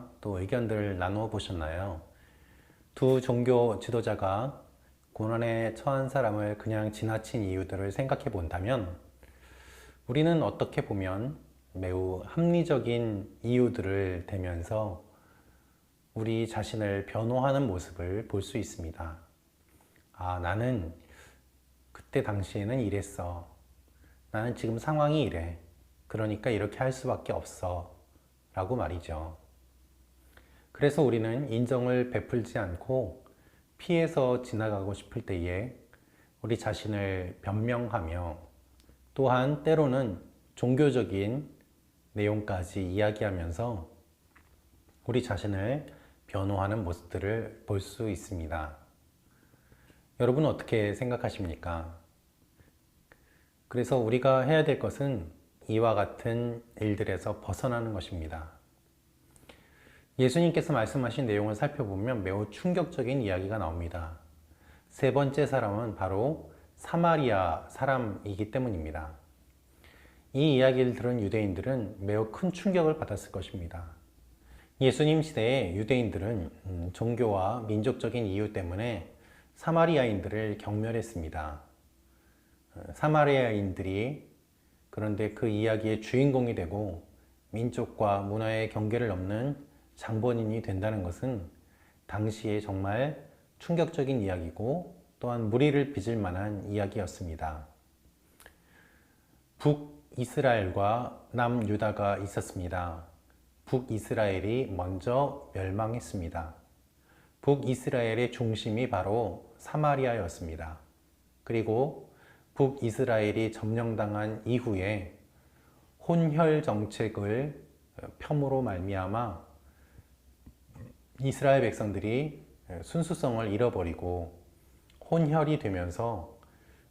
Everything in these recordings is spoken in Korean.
생각이나 또 의견들을 나누어 보셨나요? 두 종교 지도자가 고난에 처한 사람을 그냥 지나친 이유들을 생각해 본다면 우리는 어떻게 보면 매우 합리적인 이유들을 대면서 우리 자신을 변호하는 모습을 볼 수 있습니다. 아, 나는 그때 당시에는 이랬어. 나는 지금 상황이 이래. 그러니까 이렇게 할 수밖에 없어. 라고 말이죠. 그래서 우리는 인정을 베풀지 않고 피해서 지나가고 싶을 때에 우리 자신을 변명하며 또한 때로는 종교적인 내용까지 이야기하면서 우리 자신을 변호하는 모습들을 볼 수 있습니다. 여러분은 어떻게 생각하십니까? 그래서 우리가 해야 될 것은 이와 같은 일들에서 벗어나는 것입니다. 예수님께서 말씀하신 내용을 살펴보면 매우 충격적인 이야기가 나옵니다. 세 번째 사람은 바로 사마리아 사람이기 때문입니다. 이 이야기를 들은 유대인들은 매우 큰 충격을 받았을 것입니다. 예수님 시대에 유대인들은 종교와 민족적인 이유 때문에 사마리아인들을 경멸했습니다. 사마리아인들이 그런데 그 이야기의 주인공이 되고 민족과 문화의 경계를 넘는 장본인이 된다는 것은 당시에 정말 충격적인 이야기고 또한 무리를 빚을 만한 이야기였습니다. 북이스라엘과 남유다가 있었습니다. 북이스라엘이 먼저 멸망했습니다. 북이스라엘의 중심이 바로 사마리아였습니다. 그리고 북이스라엘이 점령당한 이후에 혼혈 정책을 펴므로 말미암아 이스라엘 백성들이 순수성을 잃어버리고 혼혈이 되면서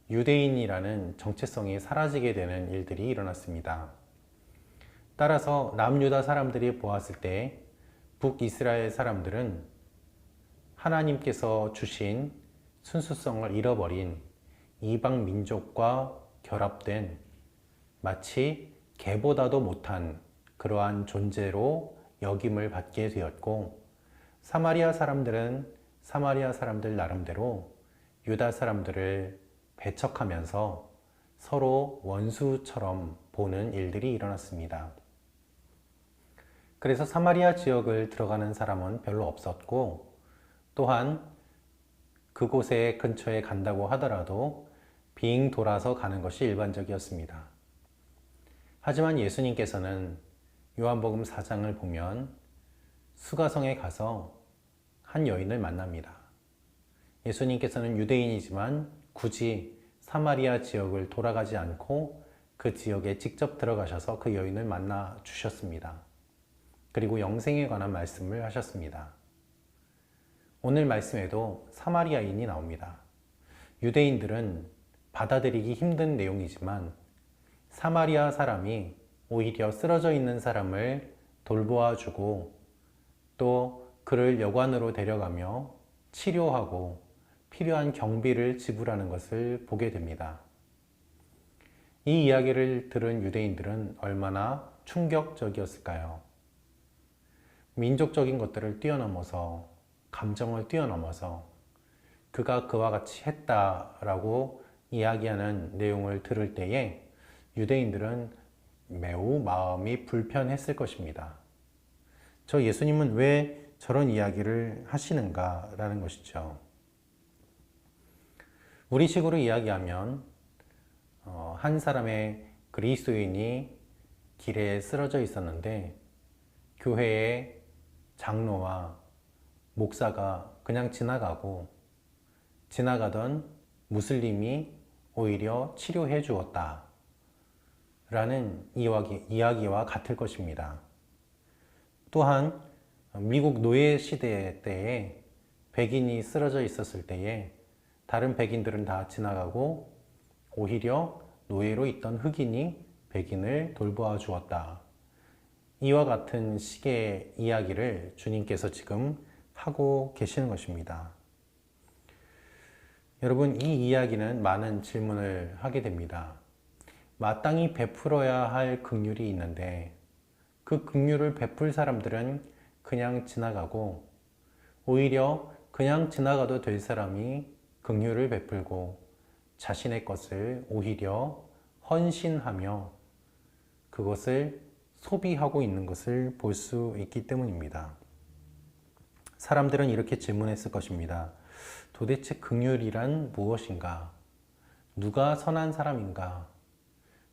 유대인이라는 정체성이 사라지게 되는 일들이 일어났습니다. 따라서 남유다 사람들이 보았을 때 북이스라엘 사람들은 하나님께서 주신 순수성을 잃어버린 이방 민족과 결합된 마치 개보다도 못한 그러한 존재로 여김을 받게 되었고, 사마리아 사람들은 사마리아 사람들 나름대로 유다 사람들을 배척하면서 서로 원수처럼 보는 일들이 일어났습니다. 그래서 사마리아 지역을 들어가는 사람은 별로 없었고, 또한 그곳에 근처에 간다고 하더라도 빙 돌아서 가는 것이 일반적이었습니다. 하지만 예수님께서는 요한복음 4장을 보면 수가성에 가서 한 여인을 만납니다. 예수님께서는 유대인이지만 굳이 사마리아 지역을 돌아가지 않고 그 지역에 직접 들어가셔서 그 여인을 만나 주셨습니다. 그리고 영생에 관한 말씀을 하셨습니다. 오늘 말씀에도 사마리아인이 나옵니다. 유대인들은 받아들이기 힘든 내용이지만 사마리아 사람이 오히려 쓰러져 있는 사람을 돌보아주고 또 그를 여관으로 데려가며 치료하고 필요한 경비를 지불하는 것을 보게 됩니다. 이 이야기를 들은 유대인들은 얼마나 충격적이었을까요? 민족적인 것들을 뛰어넘어서 감정을 뛰어넘어서 그가 그와 같이 했다라고 이야기하는 내용을 들을 때에 유대인들은 매우 마음이 불편했을 것입니다. 저 예수님은 왜 저런 이야기를 하시는가라는 것이죠. 우리식으로 이야기하면 한 사람의 그리스도인이 길에 쓰러져 있었는데 교회의 장로와 목사가 그냥 지나가던 무슬림이 오히려 치료해 주었다 라는 이야기와 같을 것입니다. 또한 미국 노예 시대 때에 백인이 쓰러져 있었을 때에 다른 백인들은 다 지나가고 오히려 노예로 있던 흑인이 백인을 돌보아 주었다. 이와 같은 식의 이야기를 주님께서 지금 하고 계시는 것입니다. 여러분, 이 이야기는 많은 질문을 하게 됩니다. 마땅히 베풀어야 할 긍휼이 있는데 그 긍휼을 베풀 사람들은 그냥 지나가고 오히려 그냥 지나가도 될 사람이 긍휼을 베풀고 자신의 것을 오히려 헌신하며 그것을 소비하고 있는 것을 볼 수 있기 때문입니다. 사람들은 이렇게 질문했을 것입니다. 도대체 긍휼이란 무엇인가? 누가 선한 사람인가?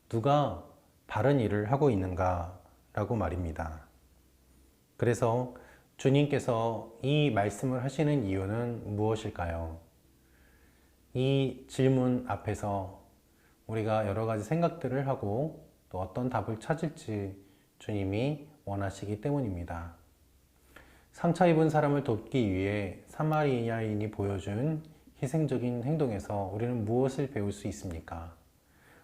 누가 바른 일을 하고 있는가? 라고 말입니다. 그래서 주님께서 이 말씀을 하시는 이유는 무엇일까요? 이 질문 앞에서 우리가 여러 가지 생각들을 하고 또 어떤 답을 찾을지 주님이 원하시기 때문입니다. 상처 입은 사람을 돕기 위해 사마리아인이 보여준 희생적인 행동에서 우리는 무엇을 배울 수 있습니까?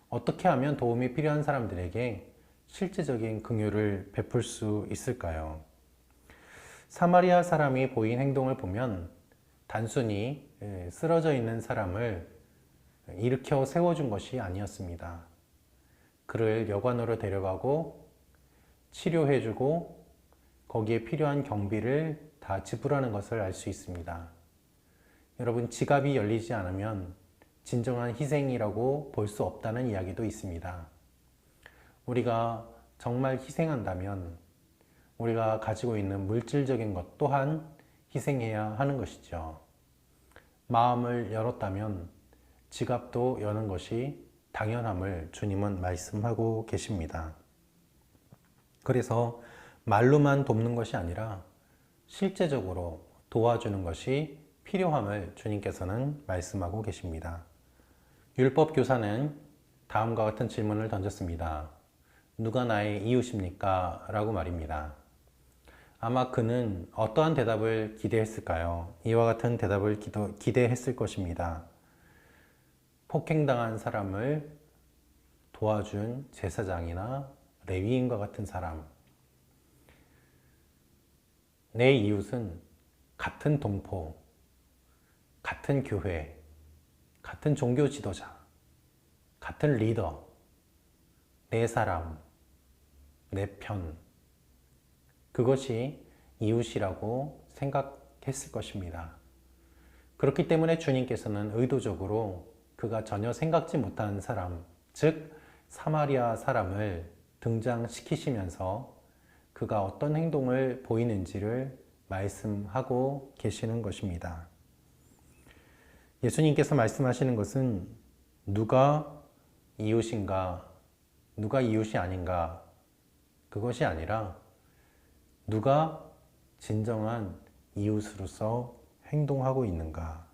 어떻게 하면 도움이 필요한 사람들에게 실제적인 긍휼을 베풀 수 있을까요? 사마리아 사람이 보인 행동을 보면 단순히 쓰러져 있는 사람을 일으켜 세워준 것이 아니었습니다. 그를 여관으로 데려가고 치료해주고 거기에 필요한 경비를 다 지불하는 것을 알 수 있습니다. 여러분, 지갑이 열리지 않으면 진정한 희생이라고 볼 수 없다는 이야기도 있습니다. 우리가 정말 희생한다면 우리가 가지고 있는 물질적인 것 또한 희생해야 하는 것이죠. 마음을 열었다면 지갑도 여는 것이 당연함을 주님은 말씀하고 계십니다. 그래서 말로만 돕는 것이 아니라 실제적으로 도와주는 것이 필요함을 주님께서는 말씀하고 계십니다. 율법 교사는 다음과 같은 질문을 던졌습니다. 누가 나의 이웃입니까? 라고 말입니다. 아마 그는 어떠한 대답을 기대했을까요? 이와 같은 대답을 기대했을 것입니다. 폭행당한 사람을 도와준 제사장이나 레위인과 같은 사람. 내 이웃은 같은 동포, 같은 교회, 같은 종교 지도자, 같은 리더, 내 사람, 내 편. 그것이 이웃이라고 생각했을 것입니다. 그렇기 때문에 주님께서는 의도적으로 그가 전혀 생각지 못한 사람, 즉 사마리아 사람을 등장시키시면서 그가 어떤 행동을 보이는지를 말씀하고 계시는 것입니다. 예수님께서 말씀하시는 것은 누가 이웃인가, 누가 이웃이 아닌가, 그것이 아니라 누가 진정한 이웃으로서 행동하고 있는가,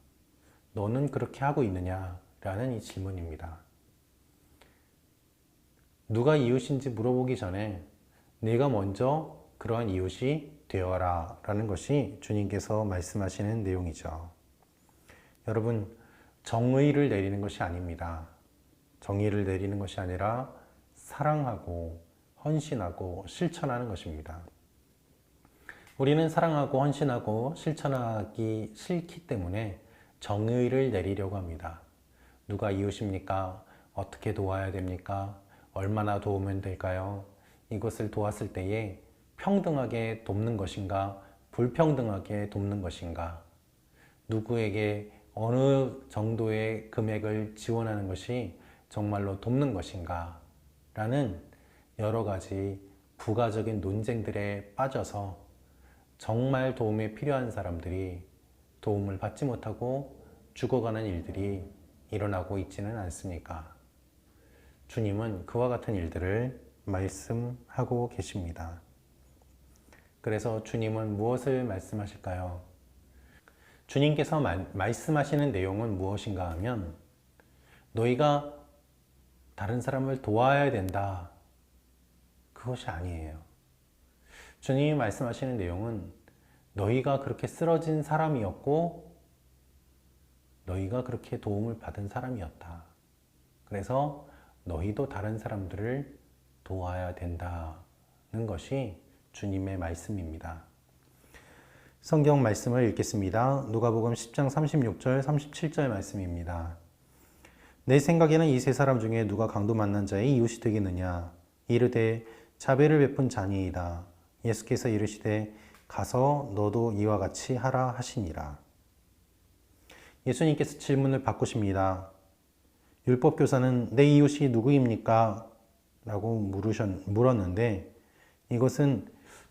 너는 그렇게 하고 있느냐? 라는 이 질문입니다. 누가 이웃인지 물어보기 전에 내가 먼저 그러한 이웃이 되어라 라는 것이 주님께서 말씀하시는 내용이죠. 여러분, 정의를 내리는 것이 아닙니다. 정의를 내리는 것이 아니라 사랑하고 헌신하고 실천하는 것입니다. 우리는 사랑하고 헌신하고 실천하기 싫기 때문에 정의를 내리려고 합니다. 누가 이웃입니까? 어떻게 도와야 됩니까? 얼마나 도우면 될까요? 이것을 도왔을 때에 평등하게 돕는 것인가? 불평등하게 돕는 것인가? 누구에게 어느 정도의 금액을 지원하는 것이 정말로 돕는 것인가? 라는 여러 가지 부가적인 논쟁들에 빠져서 정말 도움이 필요한 사람들이 도움을 받지 못하고 죽어가는 일들이 일어나고 있지는 않습니까? 주님은 그와 같은 일들을 말씀하고 계십니다. 그래서 주님은 무엇을 말씀하실까요? 주님께서 말씀하시는 내용은 무엇인가 하면 너희가 다른 사람을 도와야 된다. 그것이 아니에요. 주님이 말씀하시는 내용은 너희가 그렇게 쓰러진 사람이었고 너희가 그렇게 도움을 받은 사람이었다. 그래서 너희도 다른 사람들을 도와야 된다는 것이 주님의 말씀입니다. 성경 말씀을 읽겠습니다. 누가복음 10장 36절 37절 말씀입니다. 내 생각에는 이 세 사람 중에 누가 강도 만난 자의 이웃이 되겠느냐? 이르되 자비를 베푼 자니이다. 예수께서 이르시되 가서 너도 이와 같이 하라 하시니라. 예수님께서 질문을 바꾸십니다. 율법교사는 내 이웃이 누구입니까? 라고 물었는데 이것은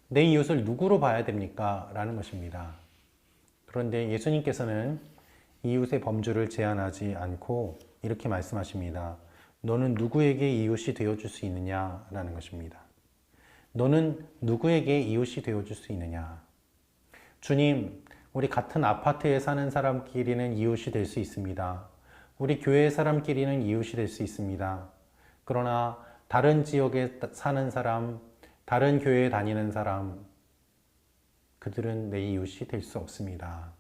내 이웃을 누구로 봐야 됩니까? 라는 것입니다. 그런데 예수님께서는 이웃의 범주를 제한하지 않고 이렇게 말씀하십니다. 너는 누구에게 이웃이 되어줄 수 있느냐? 라는 것입니다. 너는 누구에게 이웃이 되어줄 수 있느냐? 주님, 우리 같은 아파트에 사는 사람끼리는 이웃이 될 수 있습니다. 우리 교회 사람끼리는 이웃이 될 수 있습니다. 그러나 다른 지역에 사는 사람, 다른 교회에 다니는 사람, 그들은 내 이웃이 될 수 없습니다.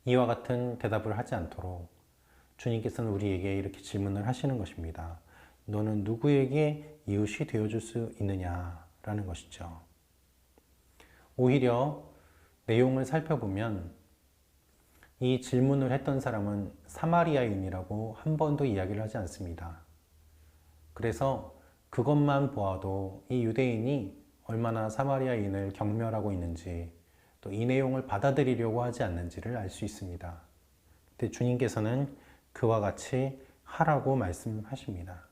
이와 같은 대답을 하지 않도록 주님께서는 우리에게 이렇게 질문을 하시는 것입니다. 너는 누구에게 이웃이 되어줄 수 있느냐라는 것이죠. 오히려 내용을 살펴보면 이 질문을 했던 사람은 사마리아인이라고 한 번도 이야기를 하지 않습니다. 그래서 그것만 보아도 이 유대인이 얼마나 사마리아인을 경멸하고 있는지 또 이 내용을 받아들이려고 하지 않는지를 알 수 있습니다. 근데 주님께서는 그와 같이 하라고 말씀하십니다.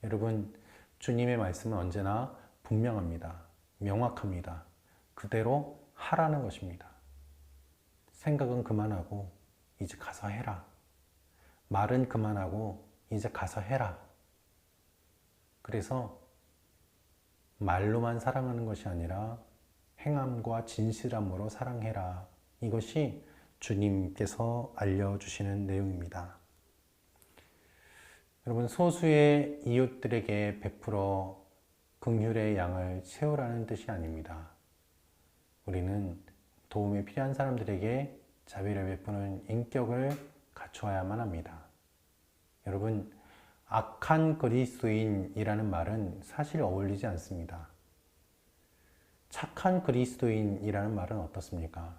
여러분, 주님의 말씀은 언제나 분명합니다. 명확합니다. 그대로 하라는 것입니다. 생각은 그만하고 이제 가서 해라. 말은 그만하고 이제 가서 해라. 그래서 말로만 사랑하는 것이 아니라 행함과 진실함으로 사랑해라. 이것이 주님께서 알려주시는 내용입니다. 여러분, 소수의 이웃들에게 베풀어 긍휼의 양을 채우라는 뜻이 아닙니다. 우리는 도움이 필요한 사람들에게 자비를 베푸는 인격을 갖추어야만 합니다. 여러분, 악한 그리스도인이라는 말은 사실 어울리지 않습니다. 착한 그리스도인이라는 말은 어떻습니까?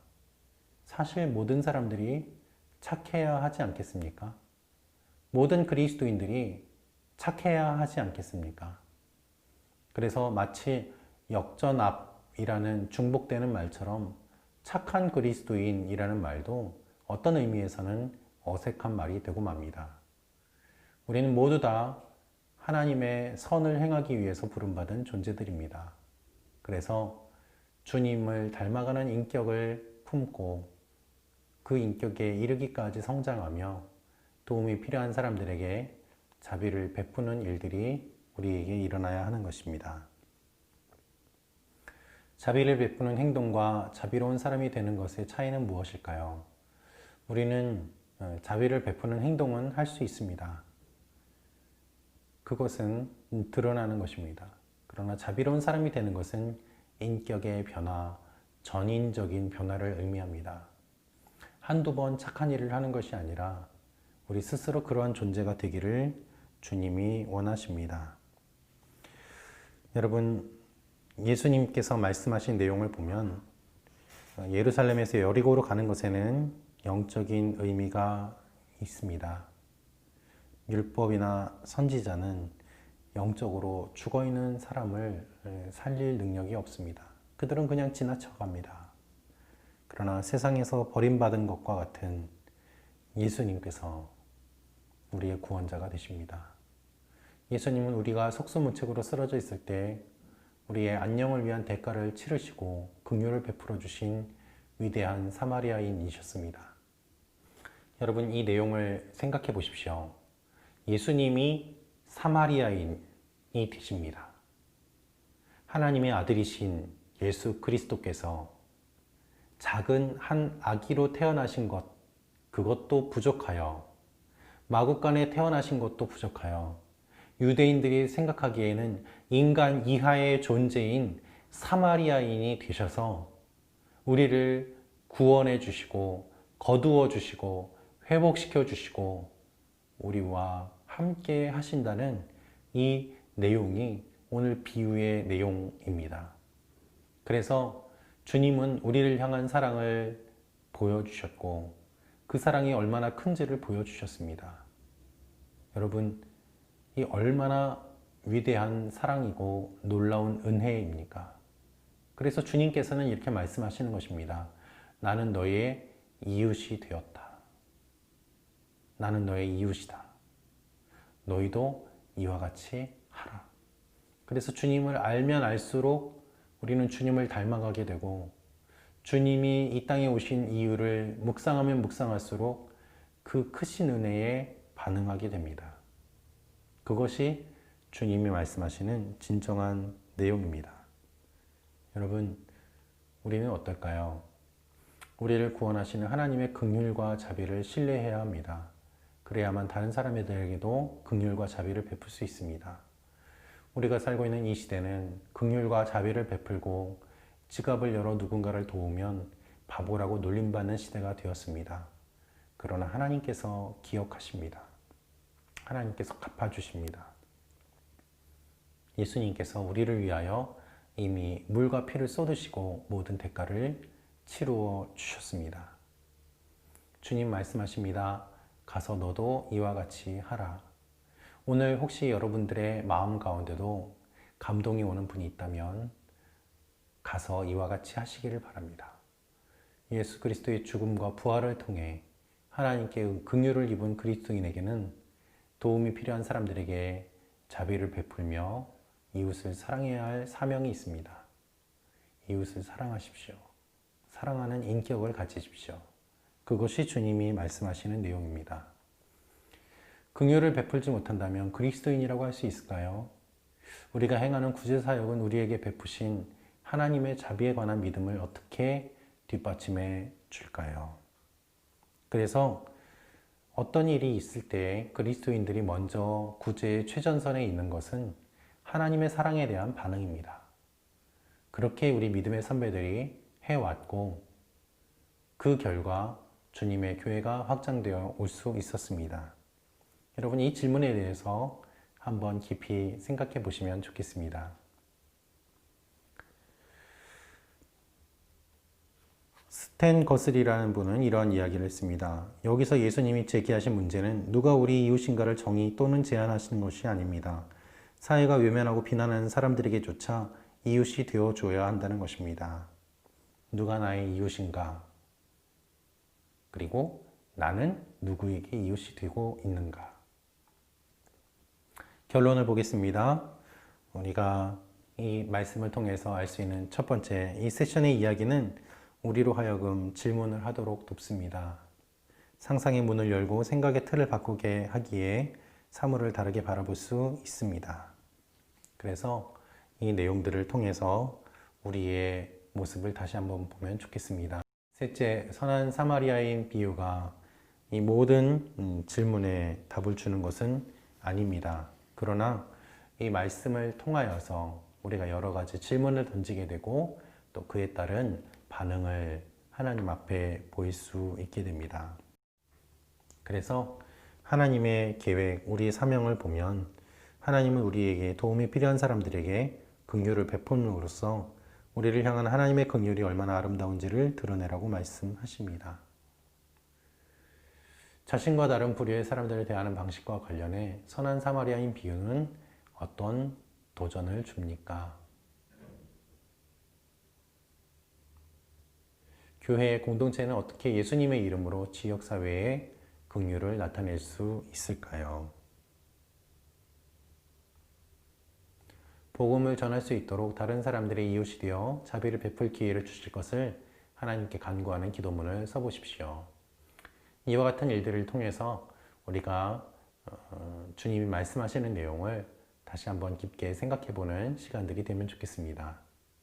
사실 모든 사람들이 착해야 하지 않겠습니까? 모든 그리스도인들이 착해야 하지 않겠습니까? 그래서 마치 역전압이라는 중복되는 말처럼 착한 그리스도인이라는 말도 어떤 의미에서는 어색한 말이 되고 맙니다. 우리는 모두 다 하나님의 선을 행하기 위해서 부름받은 존재들입니다. 그래서 주님을 닮아가는 인격을 품고 그 인격에 이르기까지 성장하며 도움이 필요한 사람들에게 자비를 베푸는 일들이 우리에게 일어나야 하는 것입니다. 자비를 베푸는 행동과 자비로운 사람이 되는 것의 차이는 무엇일까요? 우리는 자비를 베푸는 행동은 할 수 있습니다. 그것은 드러나는 것입니다. 그러나 자비로운 사람이 되는 것은 인격의 변화, 전인적인 변화를 의미합니다. 한두 번 착한 일을 하는 것이 아니라 우리 스스로 그러한 존재가 되기를 주님이 원하십니다. 여러분, 예수님께서 말씀하신 내용을 보면 예루살렘에서 여리고로 가는 것에는 영적인 의미가 있습니다. 율법이나 선지자는 영적으로 죽어있는 사람을 살릴 능력이 없습니다. 그들은 그냥 지나쳐갑니다. 그러나 세상에서 버림받은 것과 같은 예수님께서 우리의 구원자가 되십니다. 예수님은 우리가 속수무책으로 쓰러져 있을 때 우리의 안녕을 위한 대가를 치르시고 긍휼을 베풀어 주신 위대한 사마리아인이셨습니다. 여러분, 이 내용을 생각해 보십시오. 예수님이 사마리아인이 되십니다. 하나님의 아들이신 예수 그리스도께서 작은 한 아기로 태어나신 것, 그것도 부족하여 마구간에 태어나신 것도 부족하여 유대인들이 생각하기에는 인간 이하의 존재인 사마리아인이 되셔서 우리를 구원해 주시고 거두어 주시고 회복시켜 주시고 우리와 함께 하신다는 이 내용이 오늘 비유의 내용입니다. 그래서 주님은 우리를 향한 사랑을 보여주셨고 그 사랑이 얼마나 큰지를 보여주셨습니다. 여러분, 이 얼마나 위대한 사랑이고 놀라운 은혜입니까? 그래서 주님께서는 이렇게 말씀하시는 것입니다. 나는 너의 이웃이 되었다. 나는 너의 이웃이다. 너희도 이와 같이 하라. 그래서 주님을 알면 알수록 우리는 주님을 닮아가게 되고, 주님이 이 땅에 오신 이유를 묵상하면 묵상할수록 그 크신 은혜에 반응하게 됩니다. 그것이 주님이 말씀하시는 진정한 내용입니다. 여러분, 우리는 어떨까요? 우리를 구원하시는 하나님의 긍휼과 자비를 신뢰해야 합니다. 그래야만 다른 사람들에게도 긍휼과 자비를 베풀 수 있습니다. 우리가 살고 있는 이 시대는 긍휼과 자비를 베풀고 지갑을 열어 누군가를 도우면 바보라고 놀림받는 시대가 되었습니다. 그러나 하나님께서 기억하십니다. 하나님께서 갚아주십니다. 예수님께서 우리를 위하여 이미 물과 피를 쏟으시고 모든 대가를 치루어 주셨습니다. 주님 말씀하십니다. 가서 너도 이와 같이 하라. 오늘 혹시 여러분들의 마음 가운데도 감동이 오는 분이 있다면 가서 이와 같이 하시기를 바랍니다. 예수 그리스도의 죽음과 부활을 통해 하나님께 긍휼을 입은 그리스도인에게는 도움이 필요한 사람들에게 자비를 베풀며 이웃을 사랑해야 할 사명이 있습니다. 이웃을 사랑하십시오. 사랑하는 인격을 가지십시오. 그것이 주님이 말씀하시는 내용입니다. 긍휼을 베풀지 못한다면 그리스도인이라고 할 수 있을까요? 우리가 행하는 구제사역은 우리에게 베푸신 하나님의 자비에 관한 믿음을 어떻게 뒷받침해 줄까요? 그래서 어떤 일이 있을 때 그리스도인들이 먼저 구제의 최전선에 있는 것은 하나님의 사랑에 대한 반응입니다. 그렇게 우리 믿음의 선배들이 해왔고 그 결과 주님의 교회가 확장되어 올 수 있었습니다. 여러분, 이 질문에 대해서 한번 깊이 생각해 보시면 좋겠습니다. 스탠 거슬이라는 분은 이러한 이야기를 했습니다. 여기서 예수님이 제기하신 문제는 누가 우리 이웃인가를 정의 또는 제한하시는 것이 아닙니다. 사회가 외면하고 비난하는 사람들에게조차 이웃이 되어줘야 한다는 것입니다. 누가 나의 이웃인가? 그리고 나는 누구에게 이웃이 되고 있는가? 결론을 보겠습니다. 우리가 이 말씀을 통해서 알 수 있는 첫 번째, 이 세션의 이야기는 우리로 하여금 질문을 하도록 돕습니다. 상상의 문을 열고 생각의 틀을 바꾸게 하기에 사물을 다르게 바라볼 수 있습니다. 그래서 이 내용들을 통해서 우리의 모습을 다시 한번 보면 좋겠습니다. 셋째, 선한 사마리아인 비유가 이 모든 질문에 답을 주는 것은 아닙니다. 그러나 이 말씀을 통하여서 우리가 여러 가지 질문을 던지게 되고 또 그에 따른 반응을 하나님 앞에 보일 수 있게 됩니다. 그래서 하나님의 계획, 우리의 사명을 보면 하나님은 우리에게 도움이 필요한 사람들에게 긍휼을 베품으로써 우리를 향한 하나님의 긍휼이 얼마나 아름다운지를 드러내라고 말씀하십니다. 자신과 다른 부류의 사람들을 대하는 방식과 관련해 선한 사마리아인 비유는 어떤 도전을 줍니까? 교회의 공동체는 어떻게 예수님의 이름으로 지역사회에 긍휼을 나타낼 수 있을까요? 복음을 전할 수 있도록 다른 사람들의 이웃이 되어 자비를 베풀 기회를 주실 것을 하나님께 간구하는 기도문을 써보십시오. 이와 같은 일들을 통해서 우리가 주님이 말씀하시는 내용을 다시 한번 깊게 생각해 보는 시간들이 되면 좋겠습니다.